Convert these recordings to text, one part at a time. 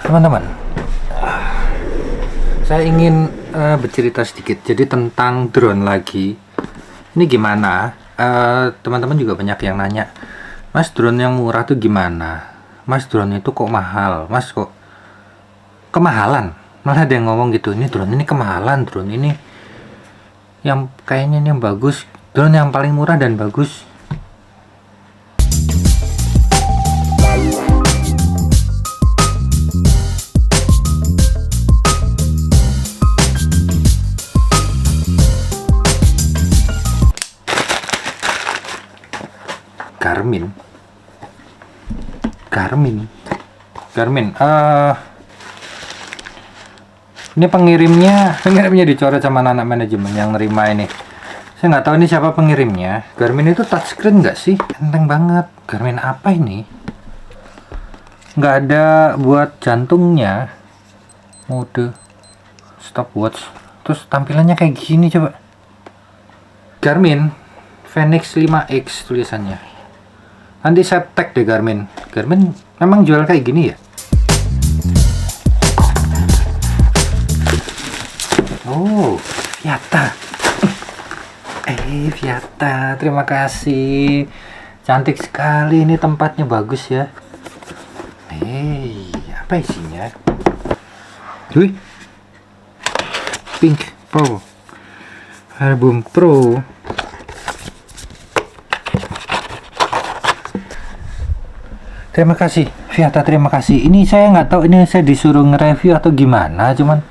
Teman-teman, saya ingin bercerita sedikit jadi tentang drone lagi. Ini gimana? Teman-teman juga banyak yang nanya, Mas, drone yang murah tuh gimana? Mas, drone itu kok mahal? Mas, kok kemahalan? Malah ada yang ngomong gitu, ini drone ini kemahalan, drone ini yang kayaknya ini yang bagus, drone yang paling murah dan bagus. Garmin. Ini pengirimnya dicoret sama anak manajemen yang nerima ini. Saya nggak tahu ini siapa pengirimnya. Garmin itu touchscreen nggak sih? Enteng banget. Garmin apa ini? Nggak ada buat jantungnya. Mode stopwatch. Terus tampilannya kayak gini coba. Garmin Fenix 5X tulisannya. Nanti saya tag deh Garmin. Garmin memang jual kayak gini ya? Oh, Viata. Viata, terima kasih. Cantik sekali, ini tempatnya bagus ya. Apa isinya? Wih, Pink Pro, album Pro. Terima kasih, Viata, terima kasih. Ini saya nggak tahu ini saya disuruh nge-review atau gimana, cuman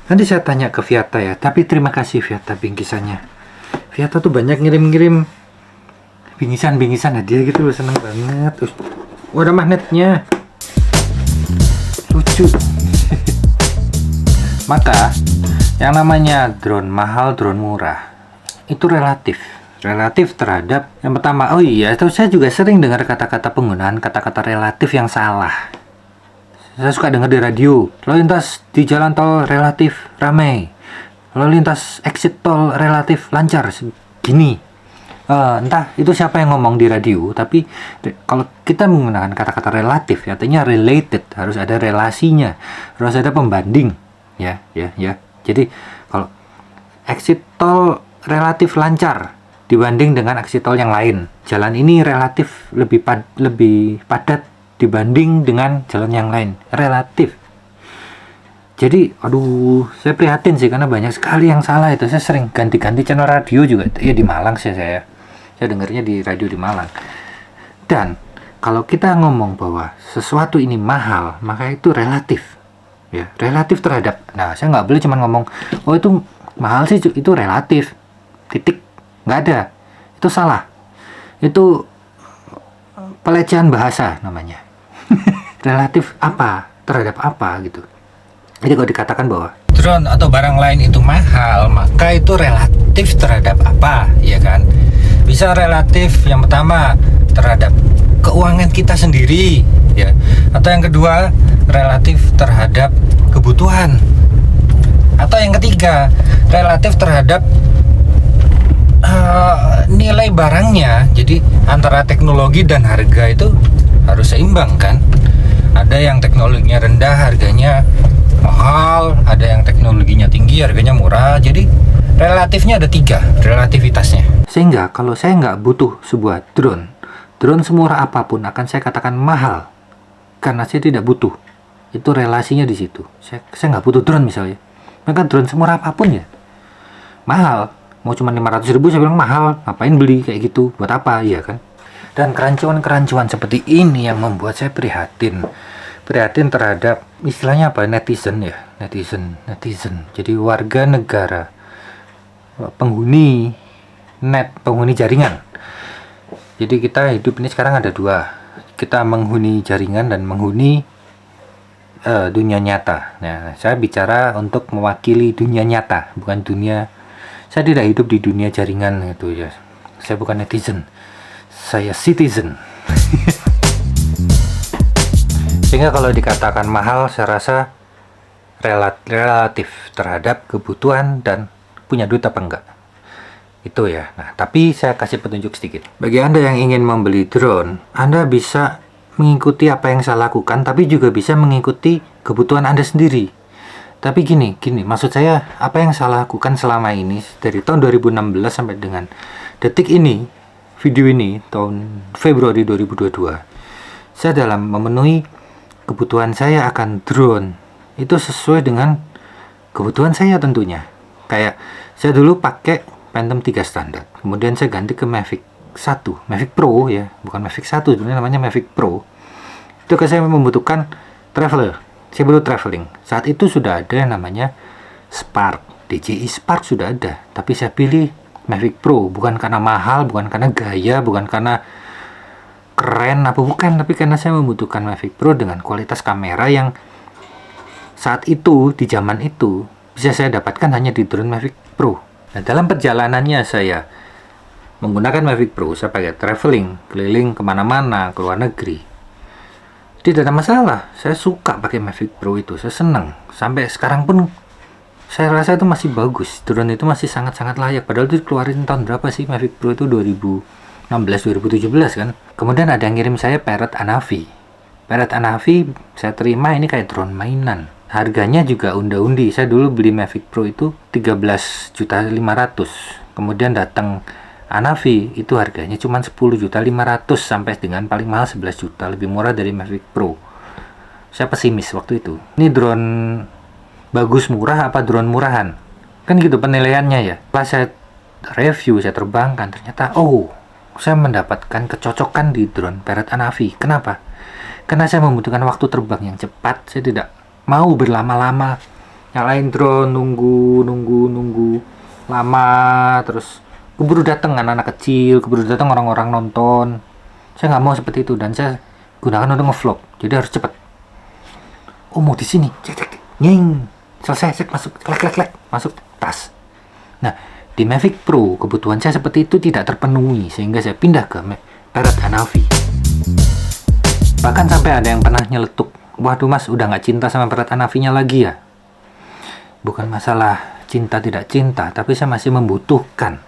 nanti saya tanya ke Viata ya. Tapi terima kasih Viata bingkisannya. Viata tuh banyak ngirim-ngirim bingkisan hadiah gitu loh, seneng banget. Ada magnetnya, lucu. Maka yang namanya drone mahal, drone murah itu relatif terhadap yang pertama. Oh iya, terus saya juga sering dengar kata-kata penggunaan kata-kata relatif yang salah. Saya suka dengar di radio, lalu lintas di jalan tol relatif ramai, lalu lintas exit tol relatif lancar. Gini, entah itu siapa yang ngomong di radio, tapi kalau kita menggunakan kata-kata relatif, artinya related, harus ada relasinya, harus ada pembanding, ya. Jadi kalau exit tol relatif lancar dibanding dengan exit tol yang lain, jalan ini relatif lebih padat dibanding dengan jalan yang lain, relatif. Jadi, saya prihatin sih karena banyak sekali yang salah itu. Saya sering ganti-ganti channel radio juga. Ya di Malang sih saya dengarnya di radio di Malang. Dan kalau kita ngomong bahwa sesuatu ini mahal, maka itu relatif. Ya, relatif terhadap. Nah, saya nggak boleh cuma ngomong, oh itu mahal sih, itu relatif. Titik. Nggak ada. Itu salah. Itu pelecehan bahasa namanya. Relatif apa terhadap apa gitu. Jadi kalau dikatakan bahwa drone atau barang lain itu mahal, maka itu relatif terhadap apa, ya kan? Bisa relatif yang pertama terhadap keuangan kita sendiri, ya. Atau yang kedua relatif terhadap kebutuhan. Atau yang ketiga relatif terhadap nilai barangnya. Jadi antara teknologi dan harga itu harus seimbang kan? Ada yang teknologinya rendah, harganya mahal, ada yang teknologinya tinggi, harganya murah. Jadi relatifnya ada 3 relativitasnya. Sehingga kalau saya nggak butuh sebuah drone semurah apapun akan saya katakan mahal karena saya tidak butuh. Itu relasinya di situ. Saya nggak butuh drone misalnya, maka drone semurah apapun ya mahal. Mau cuma 500.000 saya bilang mahal, ngapain beli kayak gitu, buat apa, ya kan? Dan kerancuan seperti ini yang membuat saya prihatin terhadap istilahnya apa, netizen. Jadi warga negara, penghuni net, penghuni jaringan. Jadi kita hidup ini sekarang ada 2, kita menghuni jaringan dan menghuni dunia nyata. Nah, saya bicara untuk mewakili dunia nyata, bukan dunia. Saya tidak hidup di dunia jaringan gitu ya. Saya bukan netizen, saya citizen. Sehingga kalau dikatakan mahal, saya rasa relatif terhadap kebutuhan dan punya duit apa enggak. Itu ya. Nah, tapi saya kasih petunjuk sedikit. Bagi Anda yang ingin membeli drone, Anda bisa mengikuti apa yang saya lakukan, tapi juga bisa mengikuti kebutuhan Anda sendiri. Tapi gini, maksud saya, apa yang saya lakukan selama ini, dari tahun 2016 sampai dengan detik ini, video ini, tahun Februari 2022, saya dalam memenuhi kebutuhan saya akan drone, itu sesuai dengan kebutuhan saya tentunya. Kayak, saya dulu pakai Phantom 3 standar, kemudian saya ganti ke Mavic 1, Mavic Pro ya, bukan Mavic 1, sebenarnya namanya Mavic Pro. Itu kan saya membutuhkan traveler, saya butuh traveling. Saat itu sudah ada yang namanya Spark, DJI Spark sudah ada, tapi saya pilih Mavic Pro, bukan karena mahal, bukan karena gaya, bukan karena keren apa bukan, tapi karena saya membutuhkan Mavic Pro dengan kualitas kamera yang saat itu, di zaman itu, bisa saya dapatkan hanya di drone Mavic Pro. Nah, dalam perjalanannya saya menggunakan Mavic Pro, saya pakai traveling, keliling kemana-mana, ke luar negeri. Tidak ada masalah, saya suka pakai Mavic Pro itu, saya senang. Sampai sekarang pun, saya rasa itu masih bagus, drone itu masih sangat-sangat layak. Padahal itu keluarin tahun berapa sih Mavic Pro itu, 2016-2017 kan. Kemudian ada yang ngirim saya Parrot Anavi. Parrot Anavi saya terima, ini kayak drone mainan. Harganya juga unda-undi. Saya dulu beli Mavic Pro itu 13.500.000. Kemudian datang Anavi itu harganya cuma 10.500.000 sampai dengan paling mahal 11 juta, lebih murah dari Mavic Pro. Saya pesimis waktu itu. Ini drone bagus murah apa drone murahan? Kan gitu penilaiannya ya. Pas saya review, saya terbangkan, ternyata saya mendapatkan kecocokan di drone Parrot Anavi. Kenapa? Karena saya membutuhkan waktu terbang yang cepat. Saya tidak mau berlama-lama nyalain drone, nunggu lama, terus keburu datang anak-anak kecil, keburu datang orang-orang nonton. Saya nggak mau seperti itu, dan saya gunakan untuk ngevlog, jadi harus cepat. Mau di sini, nying, selesai, masuk, klek, masuk tas. Nah, di Mavic Pro kebutuhan saya seperti itu tidak terpenuhi, sehingga saya pindah ke Parrot Anavi. Bahkan sampai ada yang pernah nyeletuk, waduh mas, udah nggak cinta sama Parrot Anavi-nya lagi ya? Bukan masalah cinta tidak cinta, tapi saya masih membutuhkan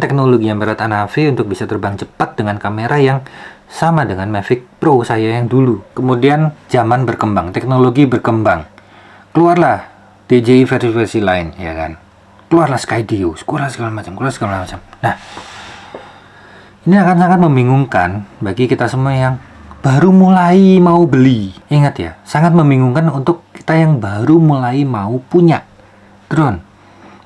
teknologi yang Parrot Anavi untuk bisa terbang cepat dengan kamera yang sama dengan Mavic Pro saya yang dulu. Kemudian zaman berkembang, teknologi berkembang, keluarlah DJI versi lain, ya kan? Keluarlah Skydio, keluarlah segala macam. Nah, ini akan sangat membingungkan bagi kita semua yang baru mulai mau beli. Ingat ya, sangat membingungkan untuk kita yang baru mulai mau punya drone.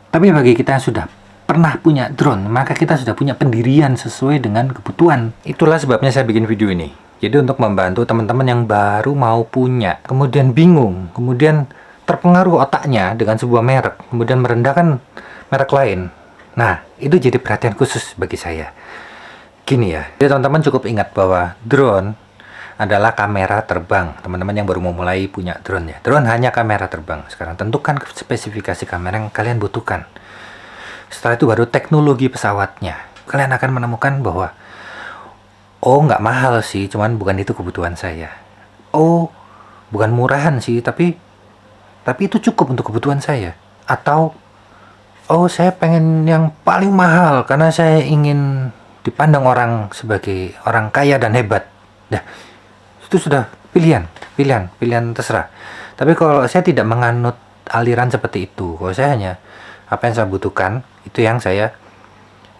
Tapi bagi kita yang sudah pernah punya drone, maka kita sudah punya pendirian sesuai dengan kebutuhan. Itulah sebabnya saya bikin video ini. Jadi untuk membantu teman-teman yang baru mau punya, kemudian bingung, kemudian terpengaruh otaknya dengan sebuah merek, kemudian merendahkan merek lain. Nah, itu jadi perhatian khusus bagi saya. Gini ya, jadi teman-teman cukup ingat bahwa drone adalah kamera terbang. Teman-teman yang baru mau mulai punya drone ya, drone hanya kamera terbang. Sekarang tentukan spesifikasi kamera yang kalian butuhkan. Setelah itu baru teknologi pesawatnya. Kalian akan menemukan bahwa nggak mahal sih, cuman bukan itu kebutuhan saya. Bukan murahan sih, tapi itu cukup untuk kebutuhan saya. Atau saya pengen yang paling mahal karena saya ingin dipandang orang sebagai orang kaya dan hebat. Nah, itu sudah pilihan terserah. Tapi kalau saya tidak menganut aliran seperti itu, kalau saya hanya apa yang saya butuhkan, itu yang saya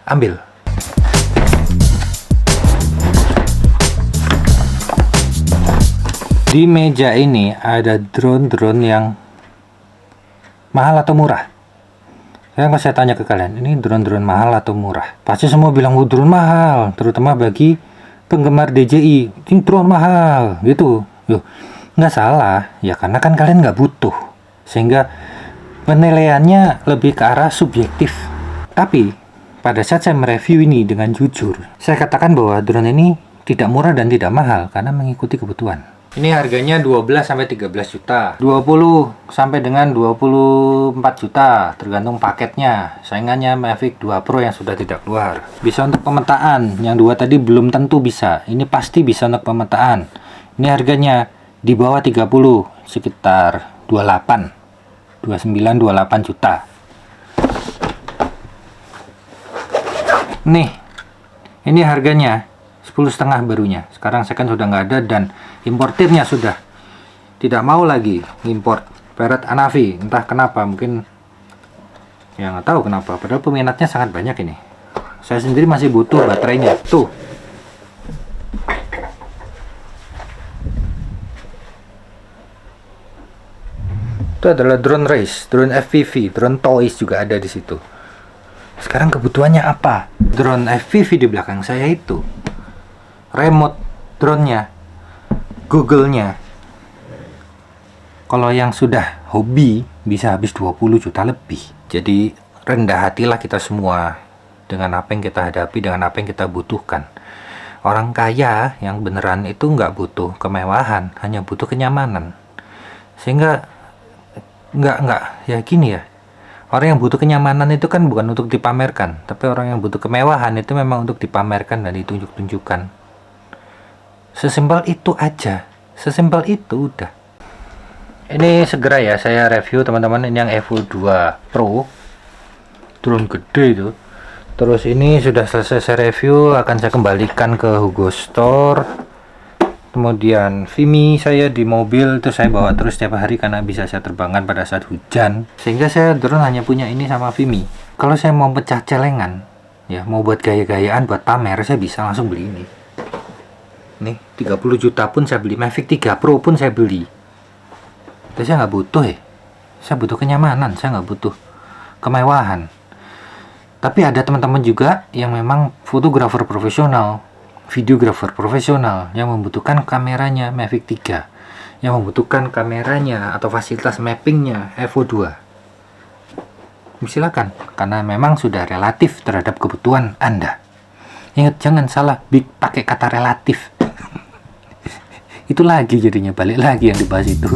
ambil. Di meja ini ada drone-drone yang mahal atau murah. Kalau saya tanya ke kalian, ini drone-drone mahal atau murah? Pasti semua bilang drone mahal, terutama bagi penggemar DJI. Ini drone mahal, gitu. Nggak salah, ya karena kan kalian nggak butuh. Sehingga penilaiannya lebih ke arah subjektif. Tapi pada saat saya mereview ini dengan jujur, saya katakan bahwa drone ini tidak murah dan tidak mahal karena mengikuti kebutuhan. Ini harganya 12-13 juta, 20 sampai dengan 24 juta, tergantung paketnya. Saingannya Mavic 2 Pro yang sudah tidak keluar. Bisa untuk pemetaan, yang dua tadi belum tentu bisa. Ini pasti bisa untuk pemetaan. Ini harganya di bawah 30, sekitar 29-28 juta. Nih, ini harganya 10,5 barunya. Sekarang second sudah nggak ada dan importirnya sudah tidak mau lagi import Parrot Anafi. Entah kenapa, mungkin ya nggak tahu kenapa. Padahal peminatnya sangat banyak ini. Saya sendiri masih butuh baterainya. Tuh. Itu adalah drone race, drone FPV, drone toys juga ada di situ. Sekarang kebutuhannya apa? Drone FPV di belakang saya itu. Remote drone-nya, Google-nya. Kalau yang sudah hobi bisa habis 20 juta lebih. Jadi rendah hatilah kita semua dengan apa yang kita hadapi, dengan apa yang kita butuhkan. Orang kaya yang beneran itu nggak butuh kemewahan, hanya butuh kenyamanan. Sehingga nggak ya gini ya. Orang yang butuh kenyamanan itu kan bukan untuk dipamerkan, tapi orang yang butuh kemewahan itu memang untuk dipamerkan dan ditunjuk-tunjukkan. Sesimpel itu aja, sesimpel itu udah. Ini segera ya saya review teman-teman, ini yang Evo 2 Pro, drone gede itu. Terus ini sudah selesai saya review, akan saya kembalikan ke Hugo Store. Kemudian Vimy saya di mobil itu saya bawa terus setiap hari karena bisa saya terbangkan pada saat hujan. Sehingga saya drone hanya punya ini sama Vimy. Kalau saya mau pecah celengan, ya mau buat gaya-gayaan, buat pamer, saya bisa langsung beli ini. Nih 30 juta pun saya beli, Mavic 3 Pro pun saya beli. Tapi saya nggak butuh ya. Saya butuh kenyamanan, saya nggak butuh kemewahan. Tapi ada teman-teman juga yang memang fotografer profesional, videografer profesional yang membutuhkan kameranya Mavic 3, yang membutuhkan kameranya atau fasilitas mappingnya Evo 2. Silakan, karena memang sudah relatif terhadap kebutuhan Anda. Ingat, jangan salah pakai kata relatif. Itu lagi jadinya, balik lagi yang dibahas itu.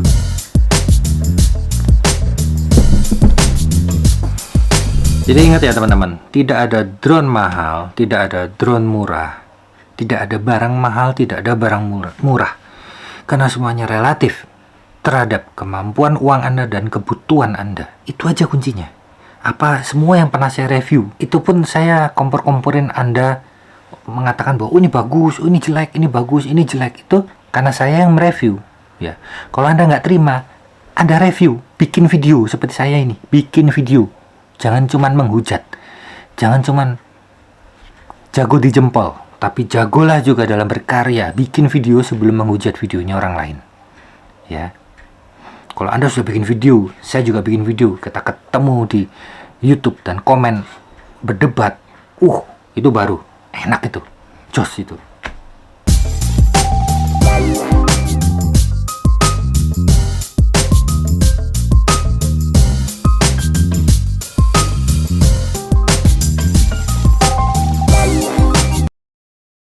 Jadi ingat ya teman-teman, tidak ada drone mahal, tidak ada drone murah. Tidak ada barang mahal, tidak ada barang murah. Karena semuanya relatif terhadap kemampuan uang Anda dan kebutuhan Anda. Itu aja kuncinya. Apa semua yang pernah saya review, itu pun saya kompor-komporin Anda mengatakan bahwa ini bagus, ini jelek, ini bagus, ini jelek. Itu karena saya yang mereview. Ya. Kalau Anda nggak terima, Anda review, bikin video seperti saya ini. Bikin video. Jangan cuman menghujat. Jangan cuman jago di jempol. Tapi jagolah juga dalam berkarya, bikin video sebelum menghujat videonya orang lain. Ya. Kalau Anda sudah bikin video, saya juga bikin video, kita ketemu di YouTube dan komen, berdebat. Itu baru enak itu. Jos itu.